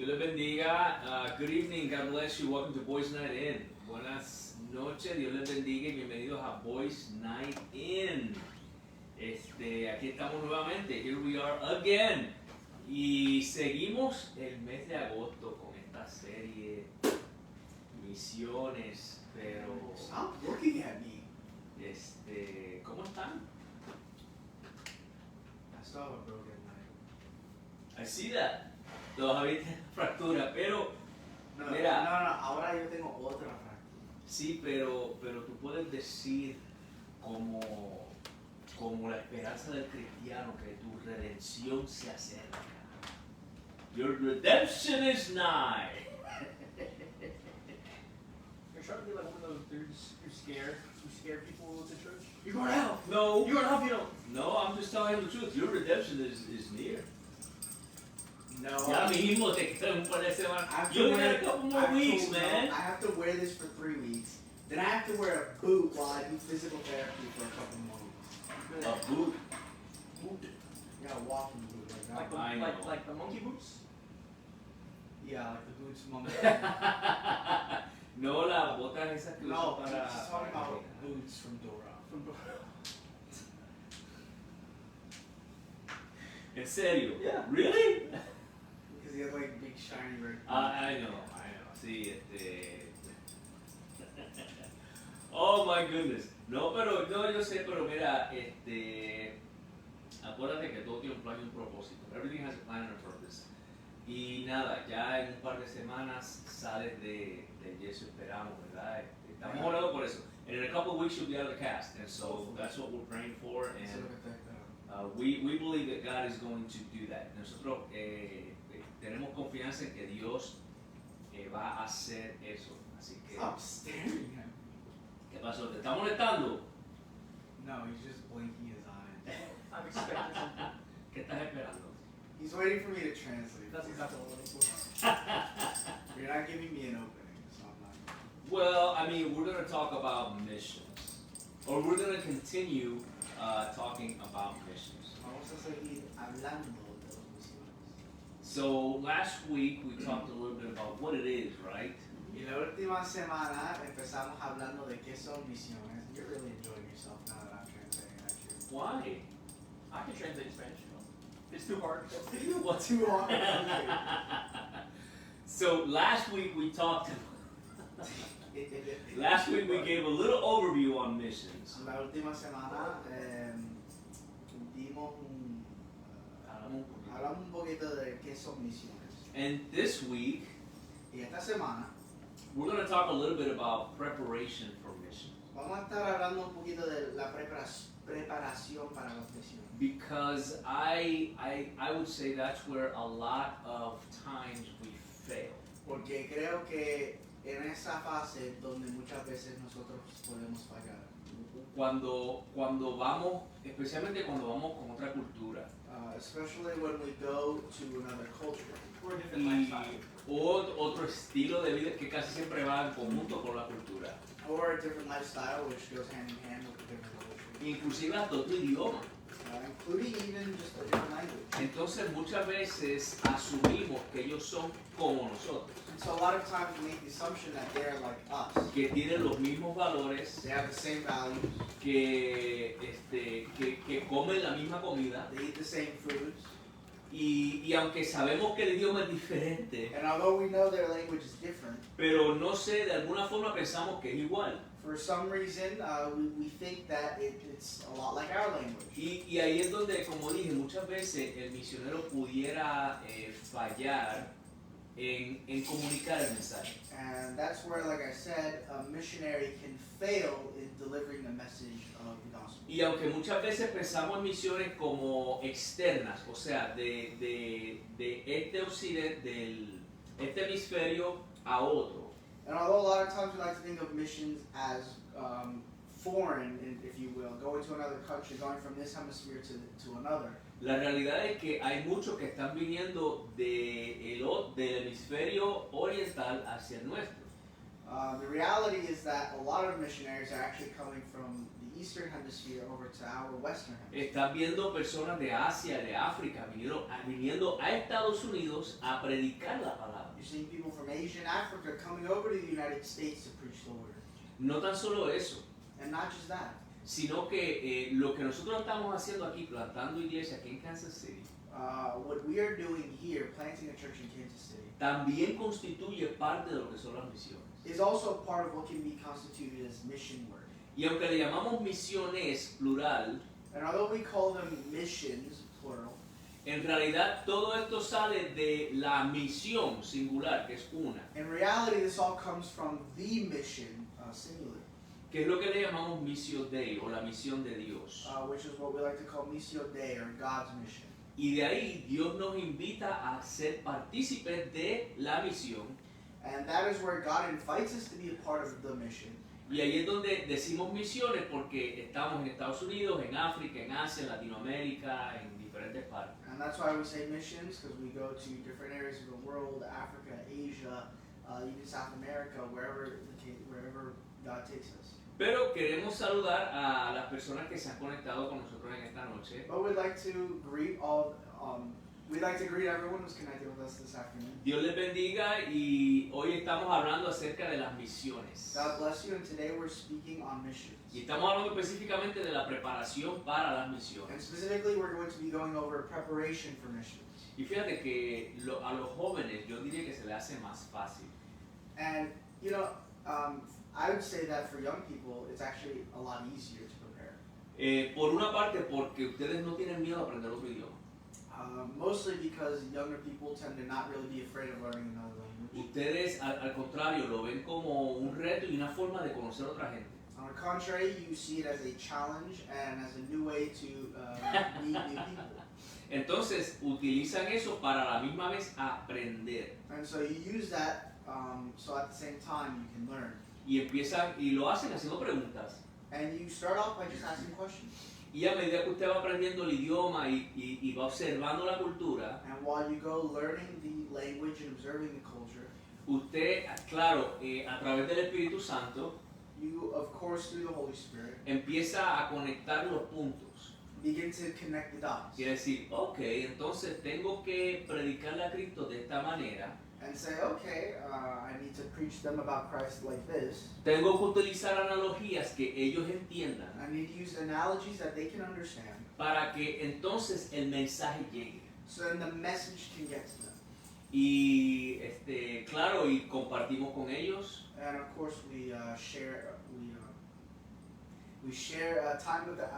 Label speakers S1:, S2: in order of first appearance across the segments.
S1: Dios les bendiga. Good evening, God bless you. Welcome to Boys Night In. Buenas noches, Dios les bendiga y bienvenidos a Boys Night In. Aquí estamos nuevamente. Here we are again. Y seguimos el mes de agosto con esta serie Misiones, pero
S2: Stop looking at me.
S1: ¿Cómo están?
S2: I still have a broken leg.
S1: I see that. Todavía tiene fractura, pero
S2: No,
S1: mira.
S2: ahora yo tengo otra fractura.
S1: Sí, pero tú puedes decir como la esperanza del cristiano que tu redención se acerca. Your redemption is nigh.
S3: You're trying to be like one of those dudes who scare people at the church.
S2: You're going to hell.
S1: No,
S3: You're going to hell if you don't.
S1: no, I'm just telling you the truth. Your redemption is near.
S2: No.
S1: Ya mismo te quedan un par de semanas.
S2: I have to
S1: You only
S2: wear-
S1: got a couple more
S2: I
S1: weeks,
S2: told-
S1: man.
S2: I have to wear this for 3 weeks. Then I have to wear a boot while I do physical therapy for a couple more weeks.
S1: A boot.
S2: Yeah, a walking boot like that.
S1: I know.
S3: Like the monkey boots.
S2: Yeah, like the boots mom.
S1: No, las botas esas que
S2: No,
S1: usan
S2: I'm
S1: para.
S2: just talking about boots from Dora.
S1: ¿En serio?
S3: Yeah.
S1: Really?
S2: Because he has like big shiny red.
S1: I know. Sí, Oh my goodness. No, yo sé, pero mira, acuérdate que todo tiene un plan y un propósito. Everything has a plan and a purpose. Y nada, ya en un par de semanas sales de yeso, esperamos, ¿verdad? Estamos orando por eso. And in a couple of weeks you'll be out of the cast, and so that's what we're praying for. And we believe that God is going to do that. Nosotros tenemos confianza en que Dios va a hacer eso. Así que,
S2: Stop staring at me.
S1: ¿qué pasó? ¿Te está molestando?
S2: No, he's just blinking his eyes.
S3: I'm expecting something.
S1: ¿Qué estás esperando?
S2: He's waiting for me to translate.
S3: That's exactly what I'm looking for.
S2: You're not giving me an opening, so I'm not.
S1: Well, I mean, we're going to talk about missions. Or we're going to continue talking about missions.
S2: Vamos a seguir hablando de los misiones.
S1: So last week we talked a little bit about what it is, right?
S2: Y la última semana empezamos hablando de qué son misiones. You're really enjoying yourself now that I'm translating at you.
S1: Why?
S3: I can translate in Spanish. It's too hard.
S1: What's
S2: Too hard.
S1: So last week we talked. Last week we gave a little overview on missions.
S2: La última semana hablamos un poquito de qué son misiones.
S1: And this week
S2: Y esta semana
S1: we're going to talk a little bit about preparation for missions.
S2: vamos a estar hablando un poquito de la preparación para las misiones.
S1: Because I would say that's where a lot of times we fail.
S2: Porque creo que en esa fase donde muchas veces nosotros podemos fallar.
S1: Cuando vamos, especialmente cuando vamos con otra cultura
S2: Especially when we go to another culture.
S3: Or a different
S1: y
S3: lifestyle.
S1: otro estilo de vida que casi siempre va en conjunto con la cultura,
S2: Or a different lifestyle which goes hand in hand with a different culture.
S1: inclusive hasta otro idioma.
S2: Including even just a different language.
S1: Entonces muchas veces asumimos que ellos son como nosotros,
S2: So a lot of times we make the assumption that they're like us.
S1: que tienen los mismos valores,
S2: They have the same values,
S1: que comen la misma comida
S2: they eat the same foods,
S1: y aunque sabemos que el idioma es diferente,
S2: and although we know their language is different,
S1: pero no sé, de alguna forma pensamos que es igual.
S2: for some reason we think that it's a lot like our language.
S1: Y ahí es donde, como dije, muchas veces el misionero pudiera fallar en comunicar el mensaje.
S2: And that's where, like I said, a missionary can fail in delivering the message of the gospel.
S1: Y aunque muchas veces pensamos en misiones como externas, o sea, de este hemisferio a otro,
S2: And although a lot of times we like to think of missions as foreign, if you will, going to another country, going from this hemisphere to another,
S1: la realidad es que hay muchos que están viniendo del hemisferio oriental hacia el nuestro.
S2: the reality is that a lot of missionaries are actually coming from the Eastern Hemisphere over to our Western Hemisphere.
S1: Estás viendo personas de Asia, de África, viniendo a Estados Unidos a predicar la palabra.
S2: You're seeing people from Asia and Africa coming over to the United States to preach the word.
S1: No tan solo eso,
S2: And not just that.
S1: sino que lo que nosotros estamos haciendo aquí, plantando iglesia aquí en Kansas City,
S2: What we are doing here, planting a church in Kansas City,
S1: también constituye parte de lo que son las misiones.
S2: is also part of what can be constituted as mission work.
S1: Y aunque le llamamos misiones plural,
S2: And although we call them missions, plural,
S1: en realidad todo esto sale de la misión singular, que es una,
S2: in reality this all comes from the mission, singular,
S1: que es lo que le llamamos missio Dei o la misión de Dios.
S2: which is what we like to call Missio Dei, or God's mission.
S1: Y de ahí Dios nos invita a ser partícipes de la misión.
S2: And that is where God invites us to be a part of the mission.
S1: Y ahí es donde decimos misiones porque estamos en Estados Unidos, en África, en Asia, en Latinoamérica, en diferentes partes.
S2: And that's why we say missions, because we go to different areas of the world, Africa, Asia, even South America, wherever God takes us.
S1: Pero queremos saludar a las personas que se han conectado con nosotros en esta noche.
S2: But we'd like to greet everyone who's connected with us this afternoon.
S1: Dios les bendiga y hoy estamos hablando acerca de las misiones.
S2: God bless you, and today we're speaking on missions.
S1: Y estamos hablando específicamente de la preparación para las
S2: And
S1: misiones.
S2: specifically, we're going to be going over preparation for missions.
S1: Y fíjate que a los jóvenes yo diría que se les hace más fácil.
S2: And, I would say that for young people, it's actually a lot easier to prepare.
S1: Por una parte porque ustedes no tienen miedo a aprender otro idioma.
S2: Mostly because younger people tend to not really be afraid of learning another language.
S1: Ustedes al contrario lo ven como un reto y una forma de conocer a otra gente.
S2: On the contrary, you see it as a challenge and as a new way to meet new people.
S1: Entonces utilizan eso para a la misma vez aprender.
S2: And so you use that so at the same time you can learn.
S1: Y lo hacen haciendo preguntas.
S2: And you start off by just asking questions.
S1: Y a medida que usted va aprendiendo el idioma y va observando la cultura,
S2: And while you go learning the language and observing the culture,
S1: usted, claro, a través del Espíritu Santo,
S2: you, of course, through the Holy Spirit,
S1: empieza a conectar los puntos.
S2: begin to connect the dots.
S1: Quiere decir, ok, entonces tengo que predicarle a Cristo de esta manera.
S2: And say, okay, I need to preach them about Christ like this.
S1: Tengo que utilizar analogías que ellos entiendan
S2: I need to use analogies that they can understand,
S1: para que entonces el mensaje llegue.
S2: so then the message can get to them.
S1: Y claro, y compartimos con ellos.
S2: And of course, we share time with them.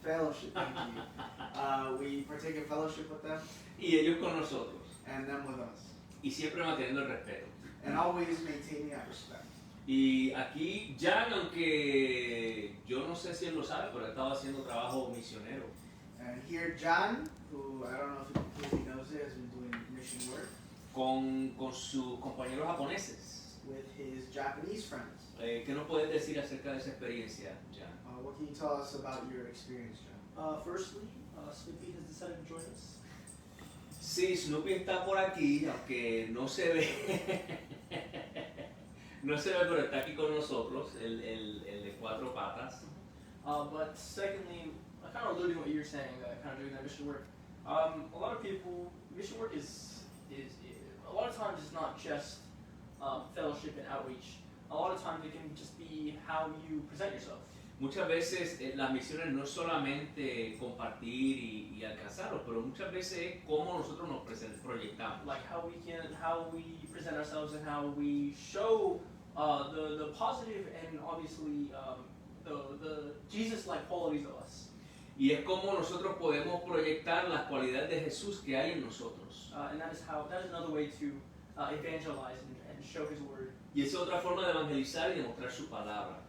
S2: Fellowship. Thank you. We partake in fellowship with them,
S1: Y ellos con nosotros.
S2: and them with us,
S1: Y siempre manteniendo el respeto.
S2: and always maintaining that respect.
S1: Y aquí Jan, aunque yo no sé si él lo sabe, pero estaba haciendo trabajo misionero.
S2: And here, John, who I don't know if he knows it, has been doing mission work
S1: Con sus compañeros japoneses.
S2: with his Japanese friends.
S1: ¿Qué nos puedes decir acerca de esa experiencia, Jan?
S2: What can you tell us about your experience, John?
S3: Firstly, Snoopy has decided to join us.
S1: Sí, Snoopy está por aquí, aunque no se ve. No se ve, pero está aquí con nosotros, el de cuatro patas.
S3: But secondly, kind of alluding to what you were saying, kind of doing that mission work. A lot of people, mission work is a lot of times it's not just fellowship and outreach. A lot of times it can just be how you present yourself.
S1: Muchas veces las misiones no es solamente compartir y alcanzarlos, pero muchas veces es cómo nosotros nos proyectamos.
S3: Like how we present ourselves and how we show the positive and obviously the Jesus-like qualities of us.
S1: Y es como nosotros podemos proyectar las cualidades de Jesús que hay en nosotros.
S3: And that is another way to evangelize and show His word.
S1: Y es otra forma de evangelizar y demostrar su palabra.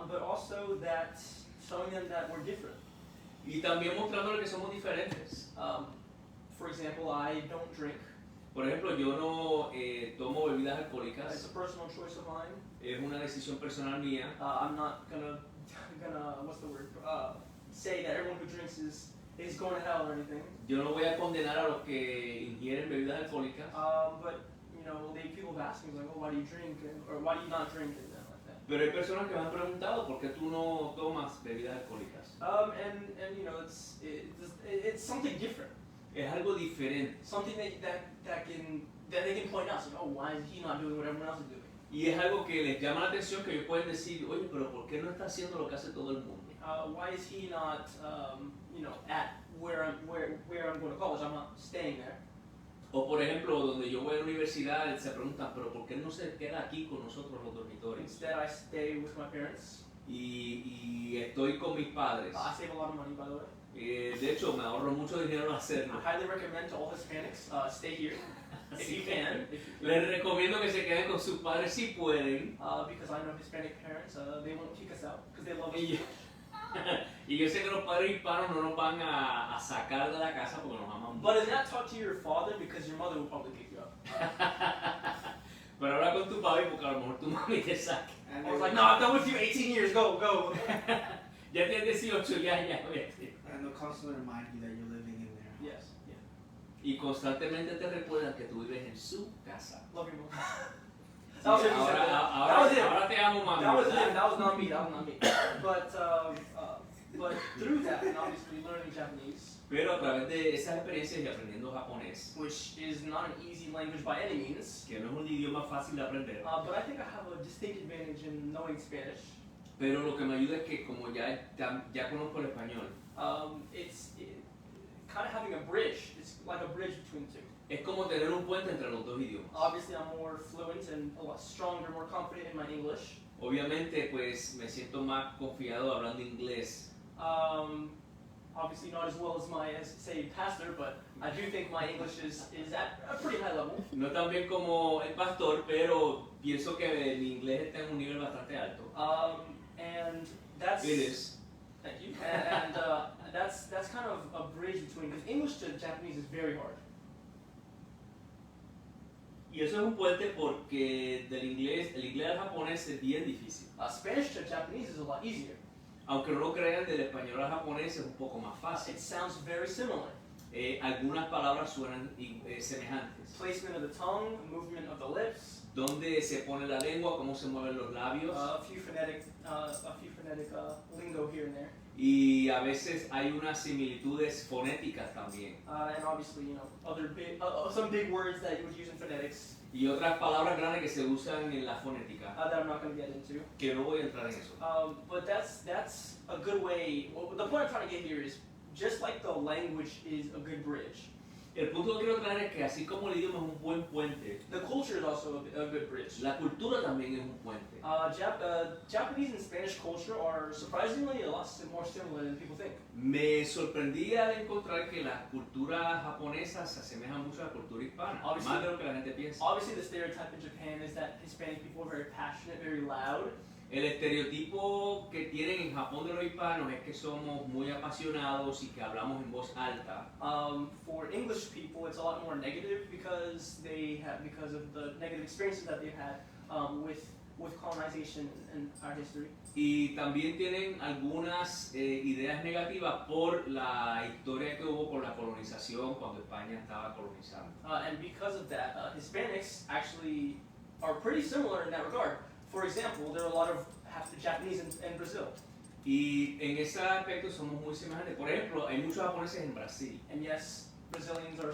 S3: But also that showing them that we're different.
S1: Y también mostrándole que somos diferentes.
S3: For example, I don't drink.
S1: Por ejemplo, yo no tomo bebidas
S3: It's
S1: alcohólicas.
S3: a personal choice of mine.
S1: Es una decisión personal mía.
S3: I'm not gonna what's the word? Say that everyone who drinks is going to hell or anything.
S1: Yo no voy a condenar a los que ingieren bebidas alcohólicas.
S3: But people have asked me like, oh, why do you drink or why do you not drink and that like that.
S1: Pero hay personas que me han preguntado por qué tú no tomas bebidas alcohólicas.
S3: And you know, it's something different.
S1: Es algo diferente.
S3: Something that they can point out. So, oh, why is he not doing what everyone else is doing?
S1: Y es algo que les llama la atención, que ellos pueden decir, oye, pero ¿por qué no está haciendo lo que hace todo el mundo?
S3: Why is he not, you know, at where I'm going to college? I'm not staying there.
S1: O por ejemplo, donde yo voy a la universidad, se preguntan, pero ¿por qué no se queda aquí con nosotros los dormitorios?
S3: Instead, I stay with my parents.
S1: Y estoy con mis padres.
S3: I save a lot of money, by the way.
S1: De hecho, me ahorro mucho dinero al hacerlo.
S3: I highly recommend to all Hispanics, stay here if you can.
S1: Les recomiendo que se queden con sus padres si pueden.
S3: Because I know Hispanic parents, they won't kick us out because they love us.
S1: Y yo sé que los padres hispanos no nos van a sacar de la casa porque nos aman mucho.
S3: But is not talk to your father because your mother will probably kick you out.
S1: Pero habla con tu papi porque a lo mejor tu mami te saque.
S3: And I was like, no, I'm done with you, 18 years, go.
S1: Ya tienes 18, ya, vete.
S2: And they'll constantly remind you that you're living in there.
S3: Yes.
S1: Y constantemente te recuerdan que tú vives en su casa.
S3: Love you, mom.
S1: Sí, ahora te amo, mami.
S3: That was him. That was not me. But through that, and obviously learning Japanese,
S1: Pero a través de esas experiencias y aprendiendo japonés,
S3: which is not an easy language by any means,
S1: que no es un idioma fácil de aprender,
S3: but I think I have a distinct advantage in knowing Spanish.
S1: pero lo que me ayuda es que como ya conozco el español,
S3: It's kind of having a bridge. It's like a bridge between the two.
S1: es como tener un puente entre los dos idiomas.
S3: Obviously, I'm more fluent and a lot stronger, more confident in my English.
S1: Obviamente, pues me siento más confiado hablando inglés.
S3: Obviously, not as well as my, say, pastor, but I do think my English is at a pretty high level.
S1: No tan bien como el pastor, pero pienso que mi inglés está en un nivel bastante alto.
S3: And that's
S1: It is.
S3: Thank you. And that's kind of a bridge between, because English to Japanese is very hard.
S1: Y eso es un puente porque el inglés al japonés es bien difícil.
S3: Spanish to Japanese is a lot easier.
S1: Aunque no lo crean, del español al japonés es un poco más fácil.
S3: It sounds very similar.
S1: Algunas palabras suenan semejantes.
S3: Placement of the tongue, movement of the lips.
S1: Dónde se pone la lengua, cómo se mueven los labios.
S3: A few phonetic lingo here and there.
S1: Y a veces hay unas similitudes fonéticas también.
S3: And obviously, you know, other big, some big words that you would use in phonetics.
S1: Y otras palabras grandes que se usan en la fonética.
S3: That I'm not going to get into.
S1: Que no voy a entrar en eso.
S3: But that's a good way. Well, the point I'm trying to get here is just like the language is a good bridge.
S1: El punto que quiero traer es que así como el idioma es un buen puente,
S3: The culture is also a good bridge.
S1: la cultura también es un puente.
S3: Japanese and Spanish culture are surprisingly a lot more similar than people think.
S1: Me sorprendía de encontrar que la cultura japonesa se asemeja mucho a la cultura hispana, más de lo que la gente piensa.
S3: Obviously, the stereotype in Japan is that Hispanic people are very passionate, very loud.
S1: El estereotipo que tienen en Japón de los hispanos es que somos muy apasionados y que hablamos en voz alta.
S3: For English people, it's a lot more negative because of the negative experiences that they've had with colonization and our history.
S1: Y también tienen algunas ideas negativas por la historia que hubo con la colonización cuando España estaba colonizando.
S3: And because of that, Hispanics actually are pretty similar in that regard. For example, there are a lot of Japanese in Brazil.
S1: Y en ese aspecto somos muy semejantes. Por ejemplo, hay muchos japoneses en Brasil.
S3: And yes, Brazilians are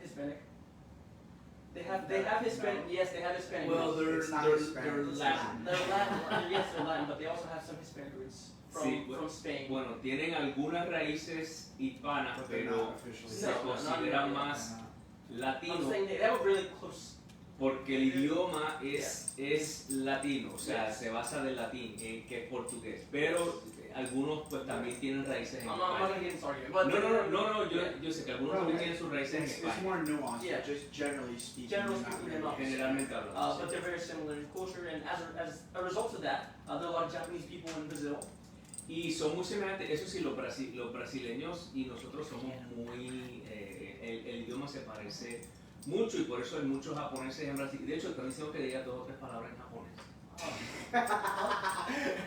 S3: Hispanic. They have Hispanic. No. Yes, they have Hispanic.
S1: Well, they're Latin.
S3: They're Latin. Yes, they're Latin, but they also have some Hispanic roots from Spain.
S1: Bueno, tienen algunas raíces hispanas, pero se consideran más latinos.
S3: I'm saying they have a really close.
S1: Porque el idioma es latino, o sea, se basa del latín, que es portugués. Pero algunos pues también tienen raíces en España. No, yo sé que algunos también tienen sus raíces en España.
S2: It's more nuanced, just generally speaking.
S1: Generalmente hablando.
S3: But they're very similar in culture, and as a result of that, there are a lot of Japanese people in Brazil.
S1: Y son muy semejantes, eso sí, los brasileños y nosotros somos muy, el idioma se parece mucho y por eso hay muchos japoneses en Brasil. De hecho, están diciendo que diga 2 o 3 palabras en japonés.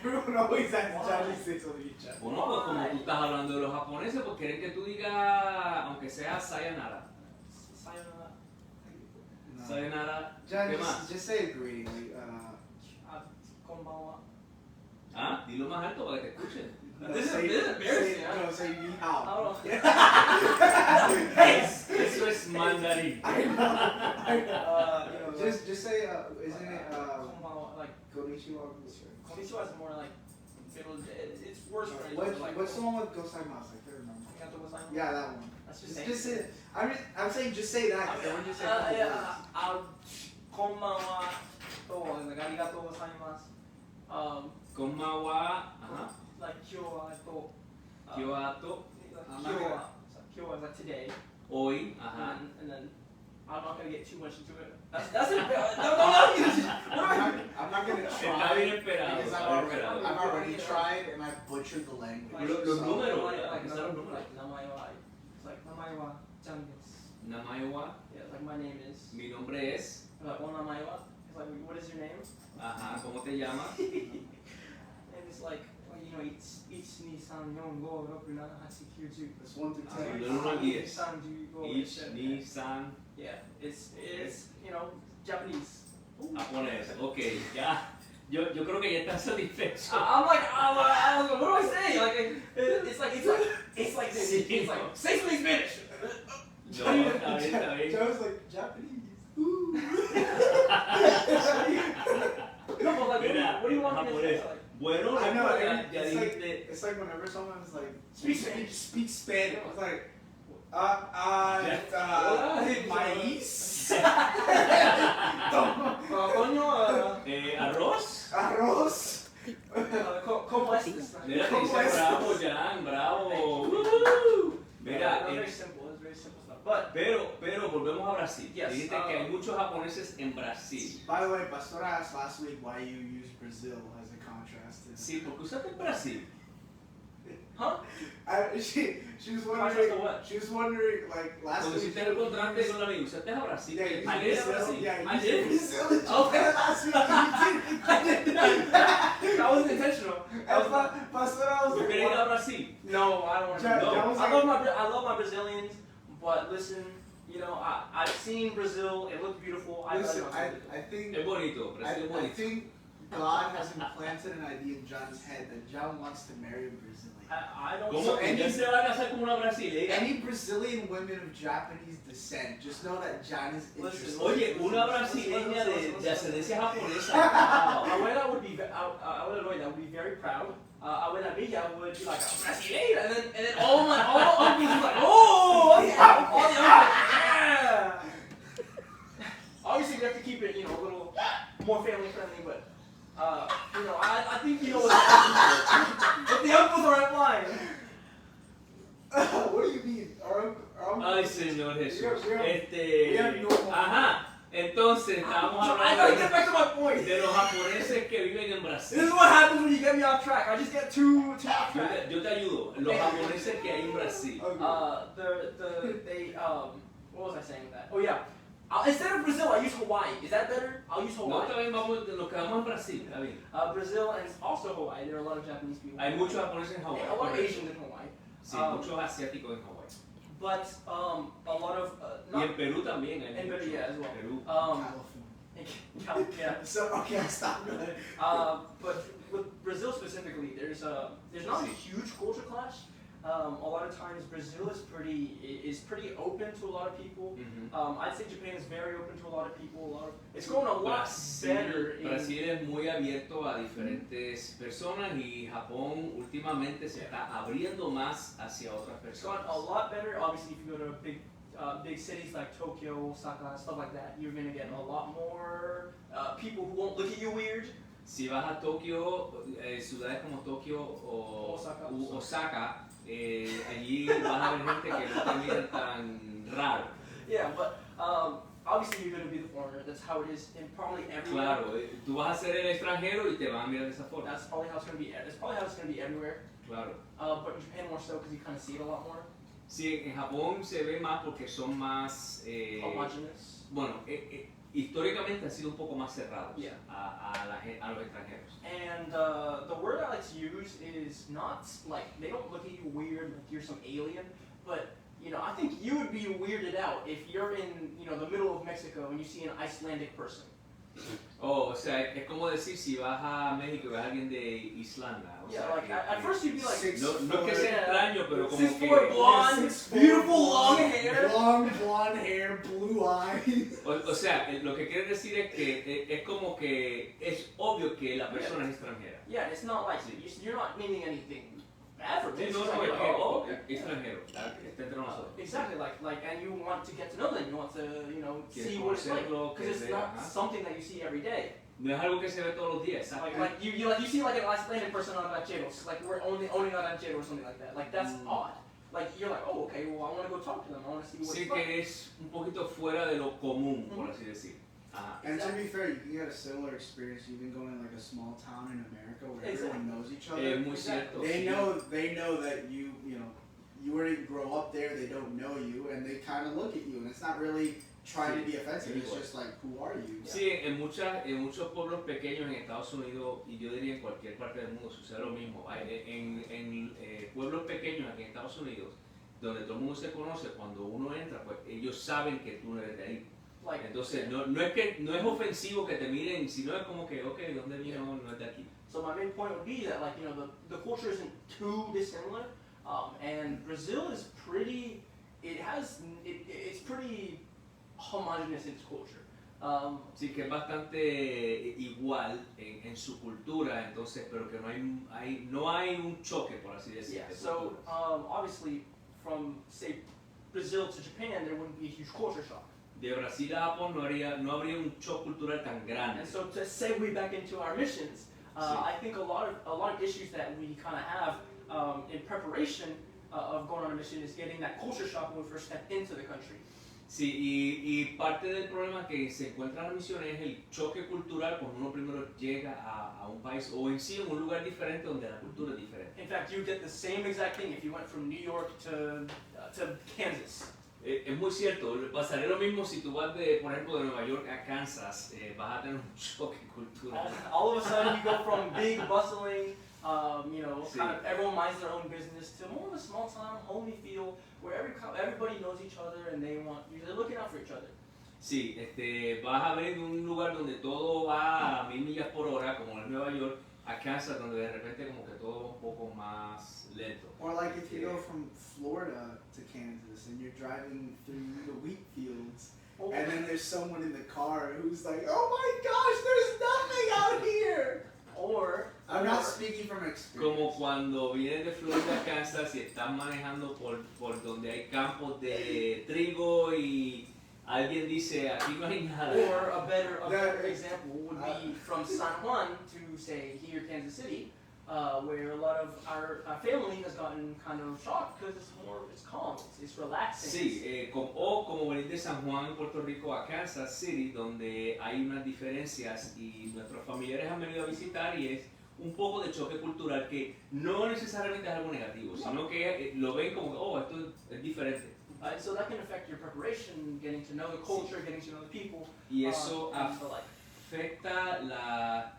S2: Everyone always asks Chinese things on each other.
S1: Bueno, pues como tú estás hablando de los japoneses, pues quieren que tú digas, aunque sea sayonara. Sayonara. ¿Qué más?
S2: Just say agree.
S3: konbanwa.
S1: Ah, dilo más alto para que te escuchen.
S3: This is embarrassing.
S2: No, say ni hao.
S3: I don't know.
S1: Eso es mandarín.
S2: Just say, isn't it,
S3: konbanwa, like,
S2: konnichiwa?
S3: konnichiwa is more like, it's worse for me.
S2: What's the one with gozaimasu? I can't remember.
S3: Arigatou gozaimasu?
S2: Yeah, that one.
S3: That's
S2: Just say it. I'm saying just say that, because we're just saying a couple words.
S3: Konbanwa to, like, arigatou gozaimasu.
S1: Konbanwa. Ajá.
S3: Like, kyo to.
S1: Kyoto.
S3: Kyo is like today.
S1: Hoy. Ajá.
S3: And then I'm not gonna get too much into it. That's it. No.
S2: I'm not gonna
S1: Está
S2: try
S1: bien esperado.
S2: because
S1: Está bien esperado.
S2: I've already tried and I butchered the language.
S1: Los
S2: so-
S1: números.
S3: Like,
S1: Aquí están los números.
S3: namae wa, it's like namae wa Jan desu.
S1: Namae wa.
S3: Yeah, like my name is.
S1: Mi nombre es.
S3: Like, o namae wa. It's like, what is your name?
S1: Ajá. ¿Cómo te llamas?
S3: And it's like, well, you know, it's 1, 2, 3, 4, 5, 6, 7, 8, 9, 10.
S2: It's 1 through
S1: Ah,
S2: 10.
S1: del 1 al 10.
S3: 1, 2, 3, 4,
S1: Ich,
S3: 5,
S1: ni,
S3: 6.
S1: san.
S3: Yeah, it's you know, Japanese.
S1: Japonés. Ok, ya. Yo creo que ya estás satisfecho.
S3: I'm like, what do I say? Like, it's like this.
S1: Sí,
S3: It's like, say something in Spanish.
S1: No, está bien, está bien.
S2: Joe's like, Japanese. Ooh.
S3: No, but like,
S1: Mira,
S3: what do you want me to say?
S1: japonés.
S3: Like,
S1: Bueno,
S2: I know,
S1: ya
S2: it's like,
S1: dijiste.
S2: it's like whenever someone's like,
S3: Speak Spanish.
S2: speak Spanish. It's like, maíz.
S3: coño,
S1: Arroz.
S2: Arroz.
S3: ¿cómo es?
S1: Mira, te dice bravo, Jan, bravo. Mira,
S3: very simple. It's very simple stuff. But
S1: pero volvemos a Brasil.
S3: Yes,
S1: Dijiste que hay muchos japoneses en Brasil.
S2: By the way, Pastora asked last week why you use Brazil as a contrast.
S1: Sí, porque usaste Brasil.
S3: huh?
S2: She was
S3: Contrast
S2: wondering.
S3: to what?
S2: She was wondering like last
S1: Cuando
S2: week.
S1: hiciste el contraste con la amiga, usaste a Brasil.
S2: Yeah, you
S1: Ayer
S2: used
S1: era Brasil.
S2: Yeah, you
S1: Ayer.
S2: used Brazil.
S1: Okay.
S2: Last week you did.
S3: That wasn't intentional.
S2: Pastora was
S1: ¿Tú
S2: like,
S1: querías ir a
S2: what?
S1: Brasil?
S3: No, I don't want to.
S2: John-
S1: No.
S2: John was
S3: I
S2: like,
S3: love my Brazilians, but listen, you know, I've seen Brazil. It looked beautiful.
S2: listen,
S3: I
S2: I think.
S1: Es bonito, Brasil es
S2: I
S1: bonito.
S2: think God has implanted an idea in John's head that John wants to marry a Brazilian.
S3: I don't.
S1: ¿Cómo
S3: So,
S1: que ella se va a casar con una brasileña?
S2: Any Brazilian women of Japanese descent, just know that John is interested.
S1: Oye, una brasileña de ascendencia japonesa. Wow.
S3: Abuela would be, Abuela Lloyd, would be very proud. Abuela Villa would be like, Brasileira, and then all the uncles would be like, oh, yeah, all the uncles, yeah. Obviously, we have to keep it, you know, a little more family friendly, but. You know, I think you know what the uncles are implying.
S2: What do you mean?
S1: Ay, Señor Jesús.
S2: we have no-
S1: Ajá. Entonces, estábamos
S3: I gotta get
S1: hablando
S3: back to my point.
S1: de los japoneses que viven en
S3: This is
S1: Brasil.
S3: what happens when you get me off track. I just get too off track.
S1: Yo te ayudo. Los japoneses que hay en Brasil.
S3: What was I saying with that? Oh yeah. Instead of Brazil, I use Hawaii. Is that better? I'll use
S1: No,
S3: Hawaii.
S1: también nos quedamos en Brasil. Está bien.
S3: Brazil and also Hawaii. There are a lot of Japanese people.
S1: Hay muchos japoneses en Hawái.
S3: A lot of Asians in Hawaii.
S1: Sí, muchos asiáticos en Hawái.
S3: But a lot of
S1: Y
S3: not
S1: en Perú también hay
S3: in Peru,
S1: muchos.
S3: yeah, as well.
S1: Perú.
S3: Yeah.
S2: So okay, stop.
S3: But with Brazil specifically, there's not a huge culture clash. A lot of times Brazil is pretty open to a lot of people.
S1: Ujú.
S3: I'd say Japan is very open to a lot of people. It's going a lot better.
S1: Brasil es muy abierto a diferentes personas y Japón últimamente se está abriendo más hacia otras
S3: It's gone
S1: personas.
S3: a lot better. Obviously, if you go to big cities like Tokyo, Osaka, stuff like that, you're gonna get a lot more people who won't look at you weird.
S1: Si vas a Tokio, ciudades como Tokio o Osaka, allí vas a ver gente que no te miran tan raro.
S3: Yeah, but obviously you're gonna be the foreigner. That's how it is in probably everywhere.
S1: Claro, tú vas a ser el extranjero y te van a mirar de esa forma.
S3: That's probably how it's gonna be. That's probably how it's gonna be everywhere.
S1: Claro.
S3: But in Japan more so because you kind of see it a lot more.
S1: Sí, en Japón se ve más porque son más,
S3: Homogeneous.
S1: bueno, históricamente han sido un poco más cerrados
S3: Yeah.
S1: a los extranjeros.
S3: And the word I like to use is not like they don't look at you weird like you're some alien, but you know I think you would be weirded out if you're in the middle of Mexico and you see an Icelandic person.
S1: O sea, es como decir si vas a México y ves a alguien de Islanda. O
S3: Yeah,
S1: sea,
S3: like at first you'd be like,
S1: no es que sea extraño, pero como
S3: 6'4",
S1: que...
S3: blonde,
S2: 6'4",
S3: beautiful long hair.
S2: long blonde hair, blue eyes.
S1: O sea, lo que quiere decir es que es como que es obvio que la persona es extranjera.
S3: Yeah, it's not like you're not meaning anything bad for me.
S1: Sí,
S3: It's
S1: no,
S3: just
S1: no,
S3: like,
S1: es que
S3: oh, okay.
S1: extranjero, está entre nosotros.
S3: Exactly, like, and you want to get to know them. You want to,
S1: Quieres
S3: see what it's like,
S1: conocerlo,
S3: because it's not something that you see every day.
S1: No es algo que se ve todos los días, ¿sabes?
S3: Like you see like an Icelandic person on rancheros, like we're owning a ranchero or something like that. Like that's odd. Like you're like, oh, okay, well I want to go talk to them. I want to see what
S1: Sí
S3: it's like.
S1: que es un poquito fuera de lo común, por así decir. Ajá.
S2: And to be fair, you can get a similar experience even going like a small town in America where everyone knows each other.
S1: Muy cierto.
S2: They know that you didn't grow up there. They don't know you, and they kind of look at you, and it's not really trying to be offensive. It's just like, who are you?
S1: Sí, en muchos pueblos pequeños en Estados Unidos y yo diría en cualquier parte del mundo sucede lo mismo. En pueblos pequeños aquí en Estados Unidos, donde todo el mundo se conoce, cuando uno entra, pues ellos saben que tú no eres de ahí.
S3: Like,
S1: Entonces no es ofensivo que te miren, sino es como que, ok, ¿dónde vino? No es de aquí.
S3: So my main point would be that like the culture isn't too dissimilar, and Brazil is pretty. It's pretty homogeneous in its culture.
S1: Sí, que es bastante igual en su cultura, entonces, pero que no hay un choque, por así decirlo.
S3: Yeah. So obviously, from say Brazil to Japan, there wouldn't be a huge culture shock.
S1: De Brasil a Japón no habría un choque cultural tan grande.
S3: And so to segue back into our missions, I think a lot of issues that we kind of have in preparation of going on a mission is getting that culture shock when we first step into the country.
S1: Sí, y parte del problema que se encuentra en las misiones es el choque cultural cuando uno primero llega a un país o en sí en un lugar diferente donde la cultura es diferente.
S3: In fact, you get the same exact thing if you went from New York to Kansas.
S1: Es muy cierto, pasaría lo mismo si tú vas por ejemplo, de Nueva York a Kansas, vas a tener un choque cultural.
S3: All of a sudden, you go from big, bustling,
S1: Sí.
S3: kind of everyone minds their own business to more of a small town, homey feel where everybody knows each other and they're looking out for each other.
S1: Sí, vas a ver un lugar donde todo va a 1000 millas por hora, como en Nueva York, a Kansas, donde de repente como que todo es un poco más lento.
S2: Or like if you go from Florida to Kansas and you're driving through the wheat fields, and then there's someone in the car who's like, "Oh my gosh, there's nothing out here." I'm not speaking from experience.
S1: Como cuando vienes de Florida a Kansas y estás manejando por donde hay campos de trigo y alguien dice, aquí no hay nada.
S3: Or a better example would be from San Juan to say here Kansas City, where a lot of our family has gotten kind of shocked because it's calm, it's relaxing.
S1: Sí, como venir de San Juan, Puerto Rico a Kansas City, donde hay unas diferencias y nuestros familiares han venido a visitar y es un poco de choque cultural que no necesariamente es algo negativo, sino que lo ven como, oh, esto es diferente.
S3: So that can affect your preparation, getting to know the culture, getting to know the people.
S1: Y eso
S3: and the like.
S1: afecta la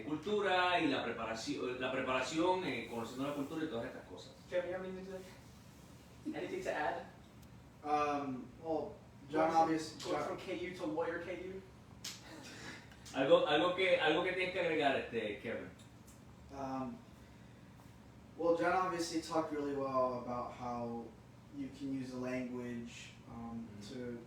S1: cultura y la preparación conociendo la cultura y todas estas cosas.
S3: Kevin, you have anything to add?
S2: Well, John obviously.
S3: Going from KU to lawyer KU.
S1: Algo que tienes que agregar, Kevin.
S2: Well, John obviously talked really well about how you can use the language to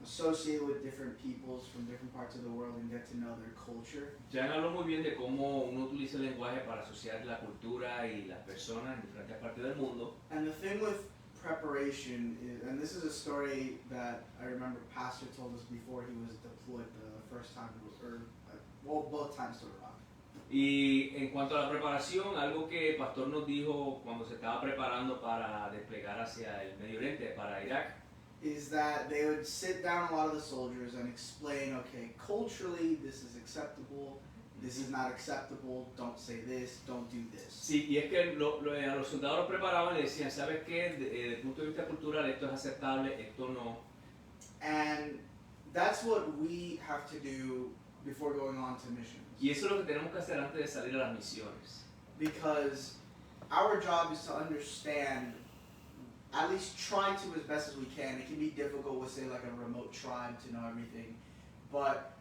S2: associate with different peoples from different parts of the world and get to know their culture.
S1: Jan habló muy bien de cómo uno utiliza el lenguaje para asociar la cultura y las personas en diferentes partes del mundo.
S2: And the thing with preparation is, and this is a story that I remember Pastor told us before he was deployed the first time, both times to Iraq.
S1: Y en cuanto a la preparación, algo que el pastor nos dijo cuando se estaba preparando para desplegar hacia el Medio Oriente, para Irak,
S2: is that they would sit down a lot of the soldiers and explain, okay, culturally this is acceptable, this is not acceptable, don't say this, don't do this.
S1: Sí, y es que a los soldados los preparaban y le decían, ¿sabes qué? Desde el punto de vista cultural esto es aceptable, esto no.
S2: And that's what we have to do before going on to missions.
S1: Y eso es lo que tenemos que hacer antes de salir a las misiones.
S2: Because our job is to understand, at least try to as best as we can. It can be difficult with, say, like a remote tribe to know everything. but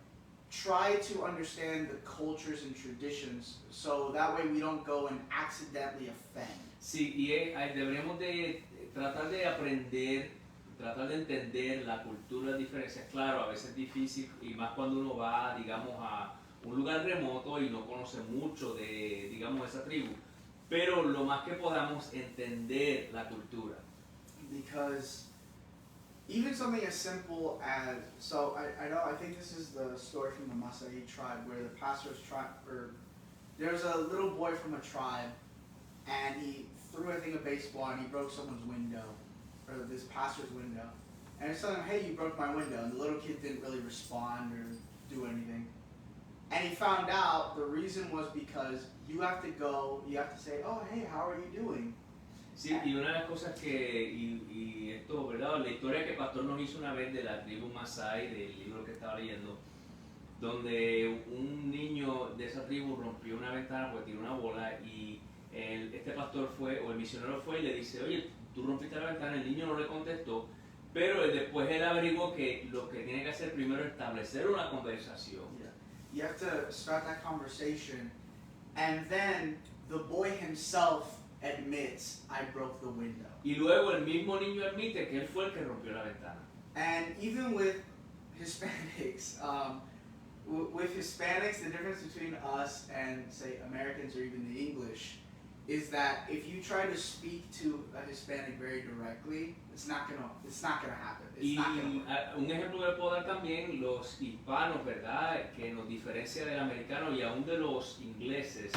S2: try to understand the cultures and traditions so that way we don't go and accidentally offend.
S1: Sí, y deberíamos de tratar de aprender, tratar de entender la cultura, las diferencias. Claro, a veces es difícil, y más cuando uno va, digamos, a un lugar remoto y no conoce mucho de, digamos, esa tribu. Pero lo más que podamos entender la cultura.
S2: Because even something as simple as, so I think this is the story from the Masai tribe where the pastor's tribe, or there's a little boy from a tribe and he threw, I think, a baseball and he broke someone's window, or this pastor's window. And he's telling him, hey, you broke my window. And the little kid didn't really respond or do anything. And he found out the reason was because you have to go, you have to say, oh, hey, how are you doing?
S1: Sí, y una de las cosas que, y esto, ¿verdad? La historia que el pastor nos hizo una vez de la tribu Masai, del libro que estaba leyendo, donde un niño de esa tribu rompió una ventana porque tiró una bola y este pastor fue, o el misionero fue y le dice, oye, tú rompiste la ventana, el niño no le contestó, pero después él averiguó que lo que tiene que hacer primero es establecer una conversación.
S2: Yeah. You have to start that conversation, and then the boy himself admits, I broke the window.
S1: Y luego el mismo niño admite que él fue el que rompió la ventana.
S2: And even with Hispanics, the difference between us and, say, Americans or even the English is that if you try to speak to a Hispanic very directly, it's not gonna happen. It's not gonna work.
S1: Un ejemplo que puedo dar también, los hispanos, ¿verdad? Que nos diferencia del americano y aún de los ingleses,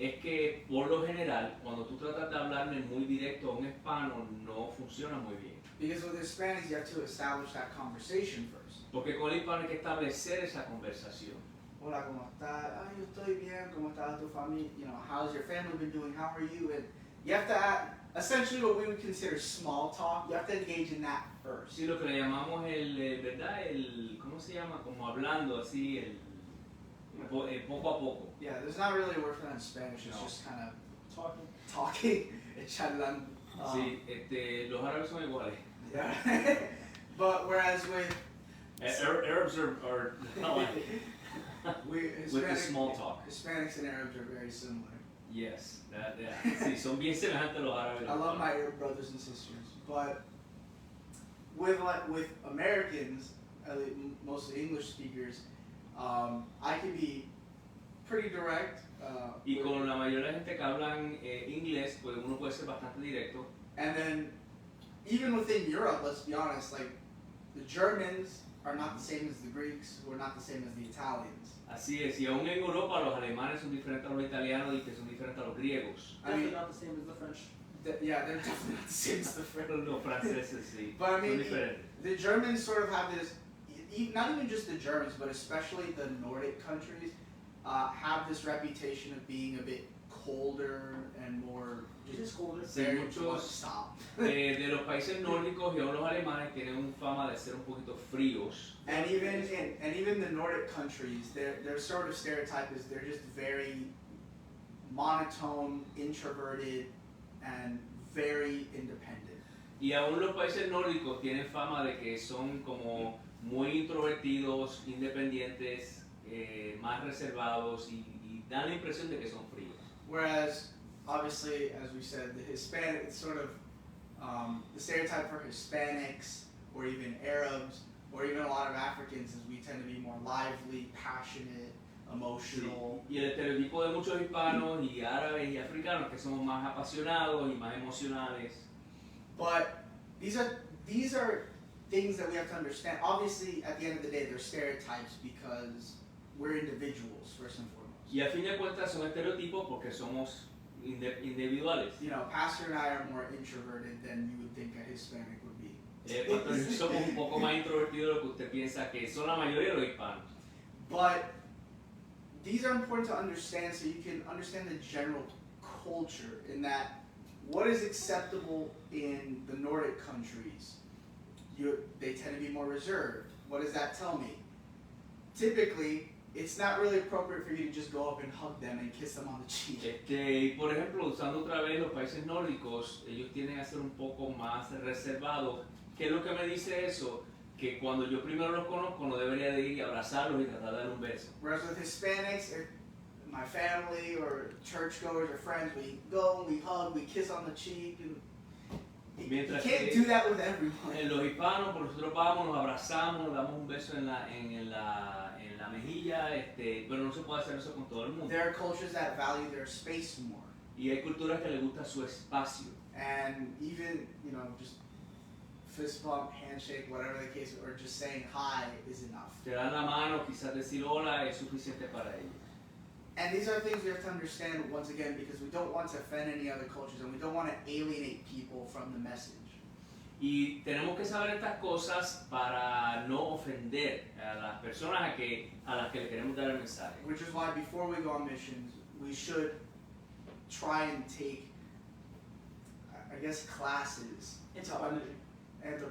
S1: es que por lo general, cuando tú tratas de hablarle muy directo a un hispano, no funciona muy bien.
S2: Because with Hispanics, you have to establish that conversation first.
S1: Porque con el hispano hay que establecer esa conversación.
S2: Hola, ¿cómo estás? Ah, yo estoy bien. ¿Cómo está tu familia? You know, how's your family been doing? How are you? And you have to add, essentially what we would consider small talk. You have to engage in that first.
S1: Sí, lo que le llamamos ¿verdad? ¿Cómo se llama? Como hablando así, poco a poco.
S2: Yeah, there's not really a word for that in Spanish. It's
S1: No.
S2: just kind of talking, charlando.
S1: Sí, los árabes son iguales.
S2: Yeah. But whereas with
S1: Arabs are not like
S2: with
S1: the small talk.
S2: Hispanics and Arabs are very similar.
S1: Yes, sí, son bien semejantes los árabes.
S2: I love my Arab brothers and sisters, but with Americans, mostly English speakers, I can be pretty direct.
S1: Y con la mayoría de la gente que hablan inglés, pues uno puede ser bastante directo.
S2: And then, even within Europe, let's be honest, like the Germans are not the same as the Greeks, who are not the same as the Italians.
S1: Así es, y aún en Europa los alemanes son diferentes a los italianos y que son diferentes a los griegos.
S3: Definitely not the same as the French.
S2: Yeah, they're definitely not the same as the French.
S1: Los franceses sí,
S2: But I
S1: son
S2: mean,
S1: diferentes.
S2: the Germans sort of have this, not even just the Germans, but especially the Nordic countries, have this reputation of being a bit colder and more.
S3: It is colder.
S1: Sí, muchos de los países nórdicos y aún los alemanes tienen un fama de ser un poquito fríos.
S2: And even the Nordic countries, their sort of stereotype is they're just very monotone, introverted, and very independent.
S1: Y aún los países nórdicos tienen fama de que son como muy introvertidos, independientes, más reservados y dan la impresión de que son fríos.
S2: Whereas, obviously, as we said, the Hispanic sort of the stereotype for Hispanics or even Arabs or even a lot of Africans is we tend to be more lively, passionate, emotional.
S1: Sí. Y el estereotipo de muchos hispanos y árabes y africanos que somos más apasionados y más emocionales.
S2: But these are things that we have to understand. Obviously, at the end of the day, they're stereotypes because we're individuals first and foremost.
S1: Y a fin de cuentas son estereotipos porque somos individuales.
S2: You know, Pastor and I are more introverted than you would think a Hispanic would be.
S1: Somos un poco más introvertidos de lo que usted piensa que son la mayoría de los hispanos.
S2: But these are important to understand so you can understand the general culture in that what is acceptable in the Nordic countries, they tend to be more reserved. What does that tell me? Typically, it's not really appropriate for you to just go up and hug them and kiss them on the cheek.
S1: Y por ejemplo, usando otra vez los países nórdicos, ellos tienden a ser un poco más reservados. ¿Qué es lo que me dice eso? que cuando yo primero los conozco no debería de ir y abrazarlos y tratar de dar un beso.
S2: Whereas with Hispanics, or my family or churchgoers or friends, we go, we hug, we kiss on the cheek, and you
S1: Mientras
S2: can't
S1: que
S2: do that with everyone.
S1: en los hispanos, pues nosotros vamos, nos abrazamos, nos damos un beso en la mejilla, pero no se puede hacer eso con todo el mundo.
S2: There are cultures that value their space more,
S1: Y hay culturas que les gusta su espacio.
S2: and even, you know, just fist bump, handshake, whatever the case, or just saying hi is enough.
S1: Te dan la mano, quizás decir hola es suficiente para ellos.
S2: And these are things we have to understand once again, because we don't want to offend any other cultures and we don't want to alienate people from the message.
S1: Y tenemos que saber estas cosas para no ofender a las personas a las que le queremos dar el mensaje.
S2: Which is why before we go on missions, we should try and take, I guess, classes.
S3: Anthropology.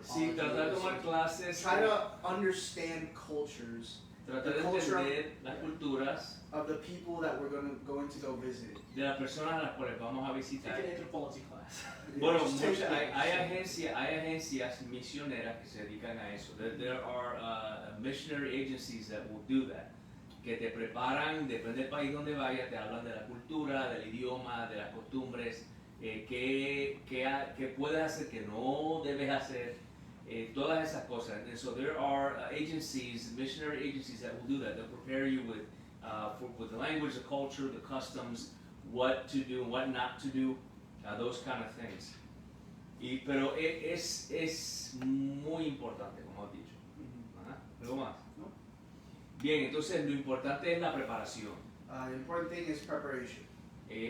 S1: Sí, tratar de tomar clases,
S2: Try to understand cultures
S1: tratar de entender las culturas
S2: of the people that we're going to go visit.
S1: de las personas a las cuales vamos a visitar.
S3: Take an anthropology class.
S1: Bueno,
S2: Just take
S1: hay agencias misioneras que se dedican a eso. There are missionary agencies that will do that. Que te preparan, depende del país donde vayas, te hablan de la cultura, del idioma, de las costumbres, qué puedes hacer, qué no debes hacer, todas esas cosas. And so there are agencies, missionary agencies that will do that. They'll prepare you with the language, the culture, the customs, what to do, what not to do, those kind of things. Pero es muy importante, como has dicho. Ajá. ¿Algo más?
S2: No.
S1: Bien, entonces lo importante es la preparación.
S2: The important thing is preparation.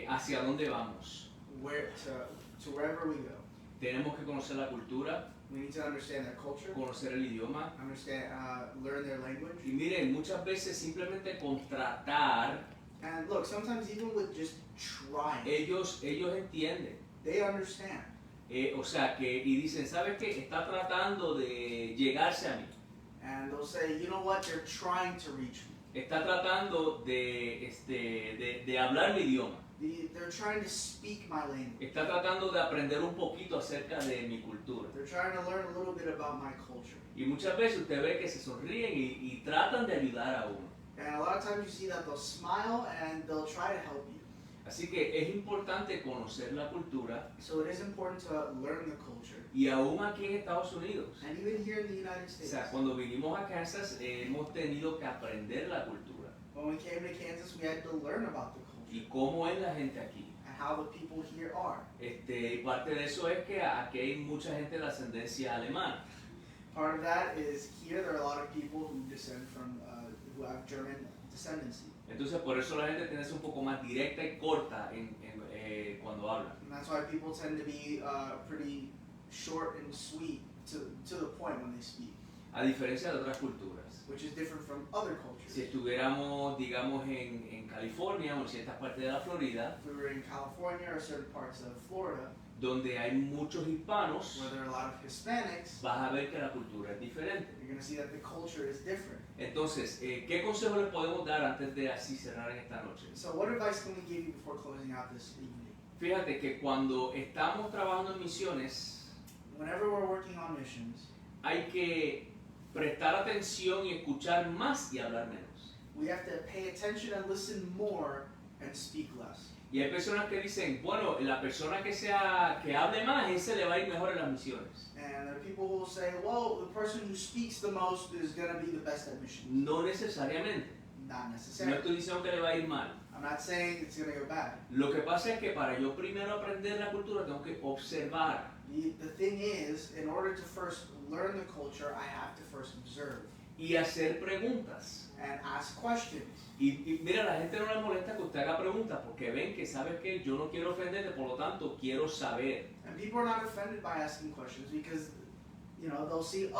S1: ¿Hacia dónde vamos?
S2: Where to wherever we go,
S1: Tenemos que conocer la cultura,
S2: we need to understand their culture,
S1: conocer el idioma.
S2: learn their language.
S1: Y miren, muchas veces simplemente contratar,
S2: And look, sometimes even with just trying,
S1: ellos entienden.
S2: they understand.
S1: O sea, y dicen, ¿sabes qué? Está tratando de llegarse a mí.
S2: And they'll say, you know what, they're trying to reach me.
S1: Está tratando de hablar mi idioma.
S2: They're trying to speak my language.
S1: Está tratando de aprender un poquito acerca de mi cultura.
S2: They're trying to learn a little bit about my culture.
S1: Y muchas veces usted ve que se sonríen y tratan de ayudar a uno.
S2: And a lot of times you see that they'll smile and they'll try to help you.
S1: Así que es importante conocer la cultura
S2: So it is important to learn the culture.
S1: y aún aquí en Estados Unidos.
S2: And even here in the United
S1: O
S2: States,
S1: sea, cuando vinimos a Kansas hemos tenido que aprender la cultura
S2: when we came to Kansas, we had to learn about the culture
S1: y cómo es la gente aquí.
S2: and how the people here are.
S1: Parte de eso es que aquí hay mucha gente de ascendencia alemana.
S2: Part of that is here there are a lot of people who descend from, who have German descendancy.
S1: Entonces por eso la gente tiene que ser un poco más directa y corta cuando habla.
S2: And that's why people tend to be pretty short and sweet to the point when they speak,
S1: A diferencia de otras culturas.
S2: which is different from other cultures.
S1: Si estuviéramos, digamos, en California o en ciertas partes de la Florida,
S2: If we were in California or certain parts of Florida,
S1: donde hay muchos hispanos,
S2: where there are a lot of Hispanics,
S1: vas a ver que la cultura es diferente.
S2: you're going to see that the culture is different.
S1: Entonces, ¿qué consejo les podemos dar antes de así cerrar en esta noche?
S2: So what advice can we give you before closing out this evening?
S1: Fíjate que cuando estamos trabajando en misiones,
S2: Whenever we're working on missions,
S1: hay que prestar atención y escuchar más y hablar menos.
S2: we have to pay attention and listen more and speak less.
S1: Y hay personas que dicen, bueno, la persona que hable más, ese le va a ir mejor en las misiones.
S2: And there are people who will say, well, the person who speaks the most is going to be the best at missions.
S1: No necesariamente.
S2: Not
S1: No
S2: necessarily.
S1: estoy diciendo que le va a ir mal.
S2: I'm not saying it's going to go bad.
S1: Lo que pasa es que para yo primero aprender la cultura tengo que observar.
S2: The thing is, in order to first learn the culture, I have to first observe
S1: Y hacer preguntas.
S2: and ask questions.
S1: Y mira, a la gente no le molesta que usted haga preguntas porque ven que sabes que yo no quiero ofenderte, por lo tanto quiero saber.
S2: And people are not offended by asking questions because, you know, they'll see,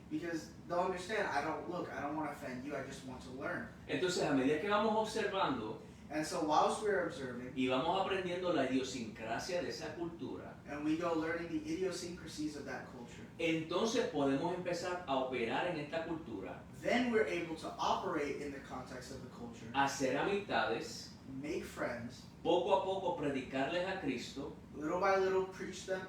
S2: because they'll understand, I don't want to offend you, I just want to learn.
S1: Entonces, a medida que vamos observando
S2: And so whilst we're observing,
S1: y vamos aprendiendo la idiosincrasia de esa cultura,
S2: and we go learning the idiosyncrasies of that culture,
S1: entonces podemos empezar a operar en esta cultura,
S2: then we're able to operate in the context of the culture,
S1: hacer amistades
S2: make friends,
S1: poco a poco predicarles a Cristo,
S2: little by little preach them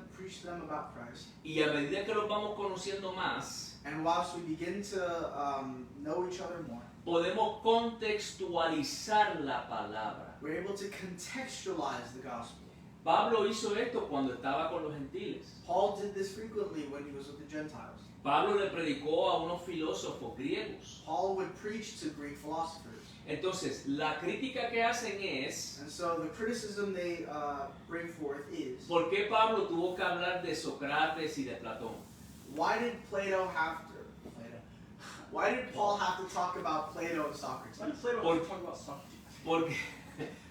S2: about Christ.
S1: y a medida que los vamos conociendo más,
S2: And whilst we begin to know each other more,
S1: podemos contextualizar la palabra.
S2: we're able to contextualize the gospel.
S1: Pablo hizo esto cuando estaba con los gentiles.
S2: Paul did this frequently when he was with the Gentiles.
S1: Pablo le predicó a unos filósofos griegos.
S2: Paul would preach to Greek philosophers.
S1: Entonces, la crítica que hacen es,
S2: And so the criticism they bring forth is,
S1: ¿por qué Pablo tuvo que hablar de Sócrates y de Platón?
S2: why did Paul have to talk about Plato and Socrates?
S3: Why did Plato
S1: Por-
S3: talk about Socrates?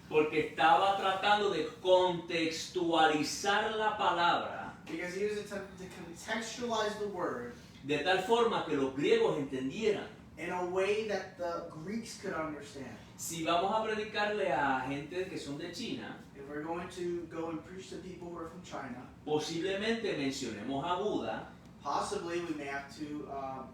S1: Porque estaba tratando de contextualizar la palabra
S2: Because he was attempting to contextualize the word
S1: de tal forma que los griegos entendieran.
S2: in a way that the Greeks could understand.
S1: Si vamos a predicarle a gente que son de China,
S2: If we're going to go and preach to people who are from China,
S1: posiblemente mencionemos a Buda
S2: possibly we may have to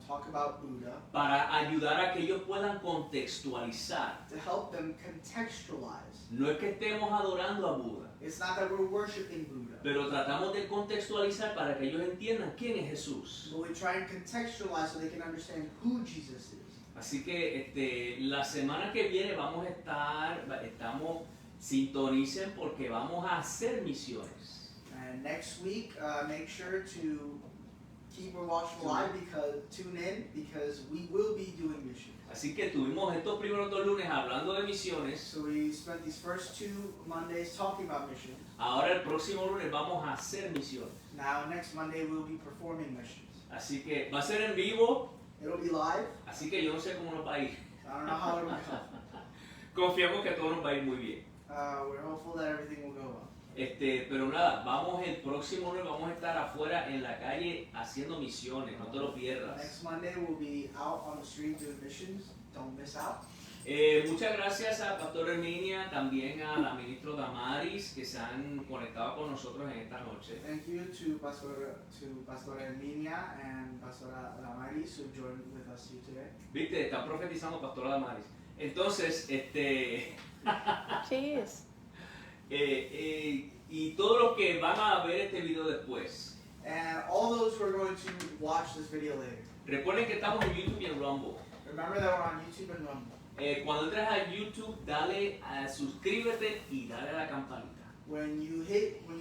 S2: talk about Buddha
S1: para ayudar a que ellos puedan contextualizar.
S2: to help them contextualize.
S1: No es que estemos adorando a Buda,
S2: It's not that we're worshiping Buddha,
S1: pero tratamos de contextualizar para que ellos entiendan quién es Jesús.
S2: but we try and contextualize so they can understand who Jesus is.
S1: Así que la semana que viene sintonicen porque vamos a hacer misiones.
S2: And next week, make sure to keep your watchful eye, tune in, because we will be doing missions.
S1: Así que tuvimos estos primeros 2 lunes hablando de misiones.
S2: So we spent these first 2 Mondays talking about missions.
S1: Ahora el próximo lunes vamos a hacer misiones.
S2: Now next Monday we'll be performing missions.
S1: Así que va a ser en vivo,
S2: It'll be live.
S1: así que yo no sé cómo nos va a ir.
S2: I don't know how it'll go.
S1: Confiamos que todo nos va a ir muy bien.
S2: We're hopeful that everything will go well.
S1: Pero nada, el próximo lunes vamos a estar afuera en la calle haciendo misiones, no te lo pierdas.
S2: Next Monday we'll be out on the street doing missions. Don't miss out.
S1: Muchas gracias a Pastor Herminia, también a la ministra Damaris que se han conectado con nosotros en esta noche.
S2: Thank you to Pastora Herminia and Pastora Damaris who joined with us here today.
S1: Viste, están profetizando Pastora Damaris. Entonces,
S4: She is.
S1: y todos los que van a ver este video después,
S2: And all those who are going to watch this video later.
S1: recuerden que estamos en YouTube y en Rumble.
S2: Remember that we're on YouTube and Rumble.
S1: Cuando entres a YouTube, dale a suscríbete y dale a la campanita.
S2: When you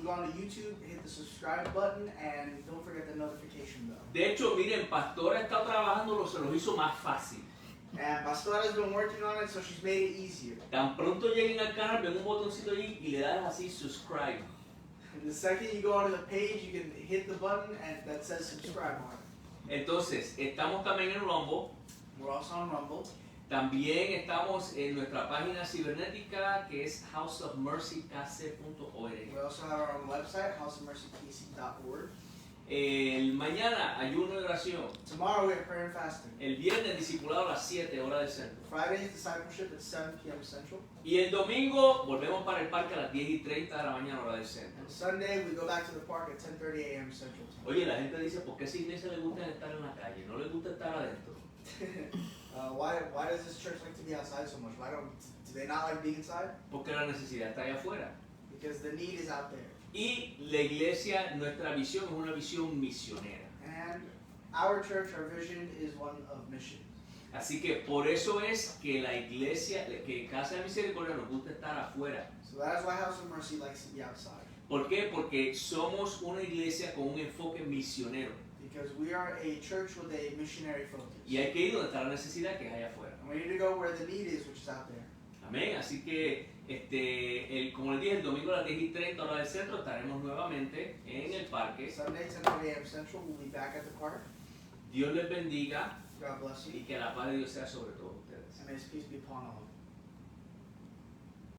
S2: go on to YouTube, hit the subscribe button and don't forget the notification bell.
S1: De hecho, miren, Pastora está trabajando, se los hizo más fácil.
S2: And Pastora's been working on it, so she's made it easier.
S1: Tan pronto lleguen al canal, ven un botoncito allí y le das así subscribe.
S2: And the second you go onto the page, you can hit the button and that says subscribe on it.
S1: Entonces, estamos también en Rumble.
S2: We're also on Rumble.
S1: También estamos en nuestra página cibernética que es houseofmercykc.org.
S2: We also have our own website, houseofmercykc.org.
S1: Mañana ayuno y oración.
S2: Tomorrow we have prayer and fasting.
S1: El viernes discipulado a las 7 horas del centro.
S2: Friday's discipleship at 7 p.m. Central.
S1: Y el domingo volvemos para el parque a las 10:30 de la mañana hora del centro.
S2: And Sunday we go back to the park at 10:30 a.m. Central Time.
S1: Oye, la gente dice, ¿por qué a esa iglesia le gusta estar en la calle? ¿No le gusta estar adentro?
S2: Why does this church like to be outside so much? Do they not like being inside?
S1: Porque la necesidad está allá afuera.
S2: Because the need is out there.
S1: Y la iglesia, nuestra visión es una visión misionera.
S2: And our church, our vision is one of mission.
S1: Así que por eso es que la iglesia, que Casa de Misericordia nos gusta estar afuera.
S2: So that is why House of Mercy likes to be outside.
S1: ¿Por qué? Porque somos una iglesia con un enfoque misionero.
S2: Because we are a church with a missionary focus.
S1: Y hay que ir donde está la necesidad, que es allá afuera.
S2: And we need to go where the need is, which is out there.
S1: Amén. Así que, como les dije, el domingo a las 10:30 hora del centro estaremos nuevamente en el parque.
S2: Sunday, 10:30 a.m. Central, we'll be back at the park.
S1: Dios les bendiga
S2: God bless you.
S1: y que la paz de Dios sea sobre todos ustedes.
S2: And may His peace be upon all of you.